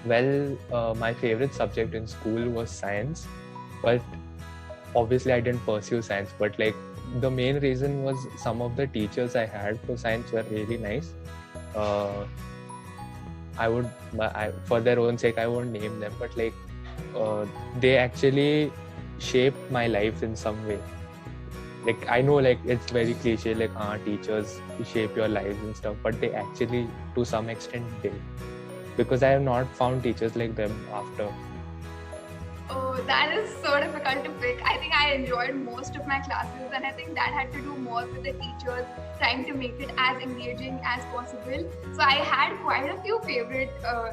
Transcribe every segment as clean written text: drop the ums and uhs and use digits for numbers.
Well, my favorite subject in school was science, but obviously I didn't pursue science. But like the main reason was some of the teachers I had for science were really nice. Uh, I would, for their own sake, I won't name them, but like they actually shaped my life in some way. Like I know, like it's very cliche, like teachers shape your lives and stuff, but they actually, to some extent, did. Because I have not found teachers like them after. Oh, that is so difficult to pick. I think I enjoyed most of my classes, and I think that had to do more with the teachers trying to make it as engaging as possible. So I had quite a few favorite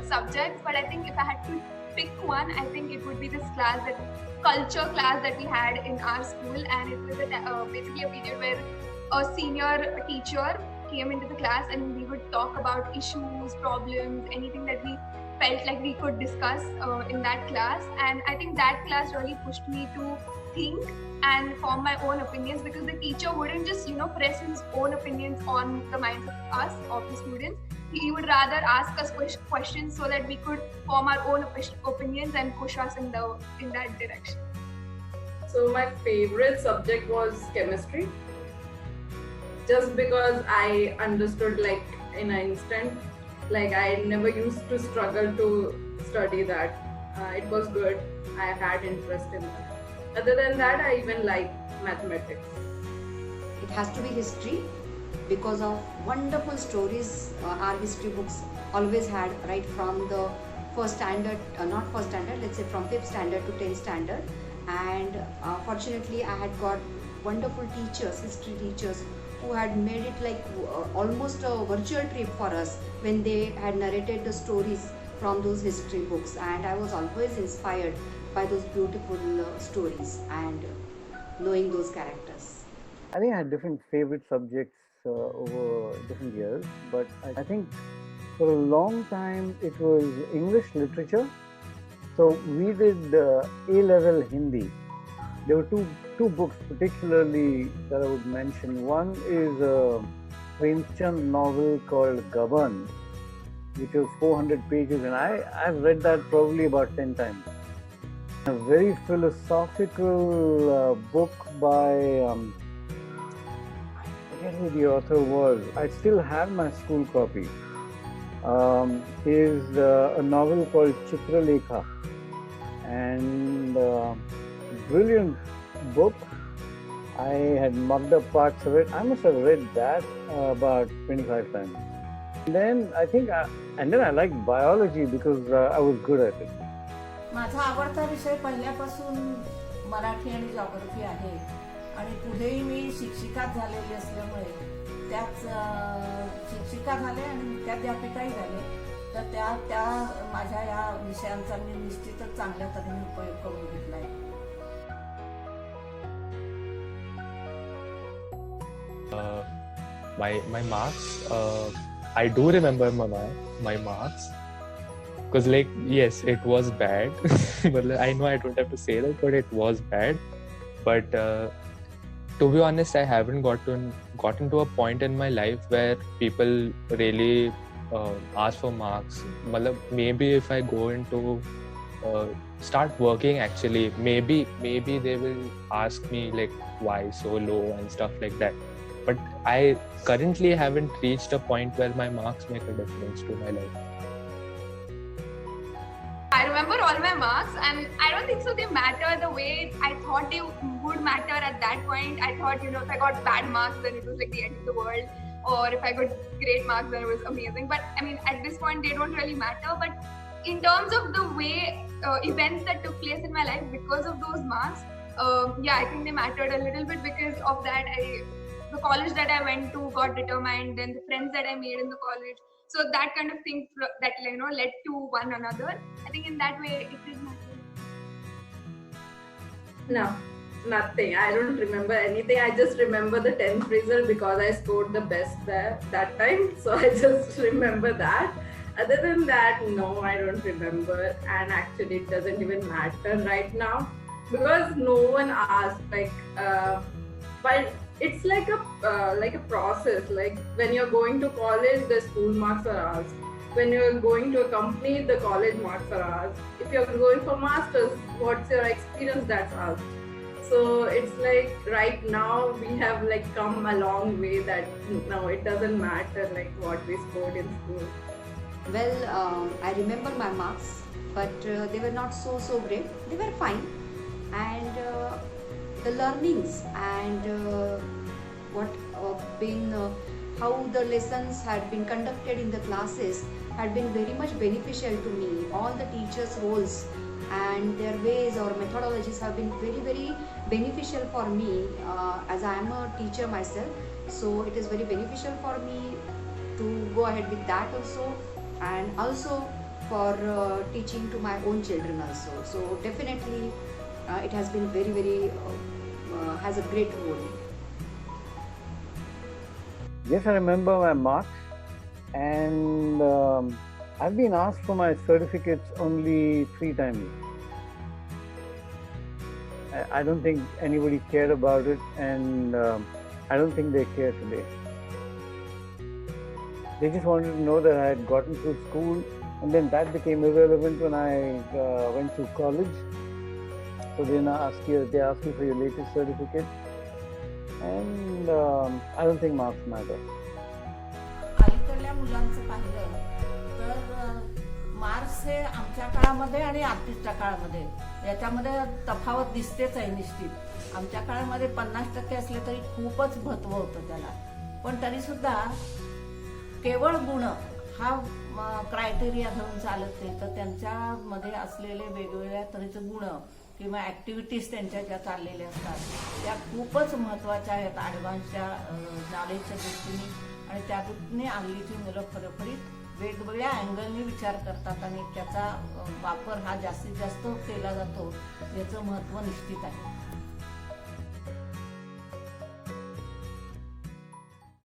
subjects, but I think if I had to pick one, I think it would be this class, that culture class that we had in our school, and it was basically a period where a senior teacher came into the class and we would talk about issues, problems, anything that we felt like we could discuss in that class. And I think that class really pushed me to think and form my own opinions, because the teacher wouldn't just press his own opinions on the minds of us, of the students. He would rather ask us questions so that we could form our own opinions and push us in that direction. So my favorite subject was chemistry, just because I understood like in an instant. Like I never used to struggle to study that. It was good. I had interest in that. Other than that, I even like mathematics. It has to be history because of wonderful stories our history books always had, right from the first standard, not first standard, let's say from 5th standard to 10th standard. And fortunately, I had got wonderful teachers, history teachers, who had made it like almost a virtual trip for us when they had narrated the stories from those history books. And I was always inspired by those beautiful stories and knowing those characters. I think I had different favorite subjects over different years, but I think for a long time it was English literature. So we did A-level Hindi. There were two books particularly that I would mention. One is a Premchand novel called Gaban, which was 400 pages, and I've read that probably about 10 times. A very philosophical book by, I forget who the author was. I still have my school copy. Is a novel called Chitralekha, and brilliant book. I had mugged up parts of it. I must have read that about 25 times. And then I liked biology because I was good at it. माझा आवडता विषय पहिल्यापासून मराठी आणि geography आहे आणि पुढेही मी शिक्षिकाच झालेली असल्यामुळे त्याच शिक्षिका झाले आणि मुख्याध्यापिकाही झाले, तर त्या माझ्या या विषयांचा मी निश्चितच चांगल्या तऱ्हेने उपयोग करून घेतला आहे. My marks, I do remember my marks, because like yes, it was bad. But I know I don't have to say that, but it was bad. But to be honest, I haven't gotten to a point in my life where people really ask for marks. Maybe if I go into start working, actually maybe they will ask me like why so low and stuff like that. But I currently haven't reached a point where my marks make a difference to my life. I remember all my marks, and I don't think so they matter the way I thought they would matter at that point. I thought, if I got bad marks, then it was like the end of the world, or if I got great marks, then it was amazing. But I mean, at this point, they don't really matter. But in terms of the way events that took place in my life because of those marks, I think they mattered a little bit. Because of that, the college that I went to got determined, then the friends that I made in the college. So that kind of thing that led to one another. I think in that way it did matter. No, nothing. I don't remember anything. I just remember the 10th result because I scored the best there that time. So I just remember that. Other than that, no, I don't remember. And actually it doesn't even matter right now because no one asked but it's like a process. Like when you're going to college, the school marks are asked. when you're going to a company, the college marks are asked. If you're going for masters, what's your experience, that's asked. So it's like right now we have like come a long way that now it doesn't matter like what we scored in school. Well, I remember my marks, but they were not so great. They were fine, and the learnings and what been how the lessons had been conducted in the classes had been very much beneficial to me. All the teachers' roles and their ways or methodologies have been very beneficial for me as I am a teacher myself. So it is very beneficial for me to go ahead with that also, and also for teaching to my own children also. So definitely it has been very has a great role. Yes, I remember my marks, and I've been asked for my certificates only 3 times. I don't think anybody cared about it, and I don't think they care today. They just wanted to know that I had gotten through school, and then that became irrelevant when I went to college. So they ask you for your latest certificate, and I don't think marks matter. अलीकडल्या मुलांचं पाहिलं तर marks हे आमच्या काळामध्ये आणि आत्ताच्या काळामध्ये याच्यामध्ये तफावत दिसतेच आहे निश्चित. आमच्या काळामध्ये 50% असले तरी खूपच महत्त्व होतं त्याला, पण तरी सुद्धा केवळ गुण हा क्रायटेरिया धरून चालत नाही, तर त्यांच्यामध्ये असलेले वेगवेगळ्या तऱ्हेचे गुण किंवा ॲक्टिव्हिटीज त्यांच्या ज्या चाललेल्या असतात त्या खूपच महत्त्वाच्या आहेत ॲडव्हान्सच्या नॉलेजच्या दृष्टीने, आणि त्यातून हल्लीची मुलं खरोखरीच वेगवेगळ्या अँगलने विचार करतात आणि त्याचा वापर हा जास्तीत जास्त केला जातो. याचं महत्त्व निश्चित आहे.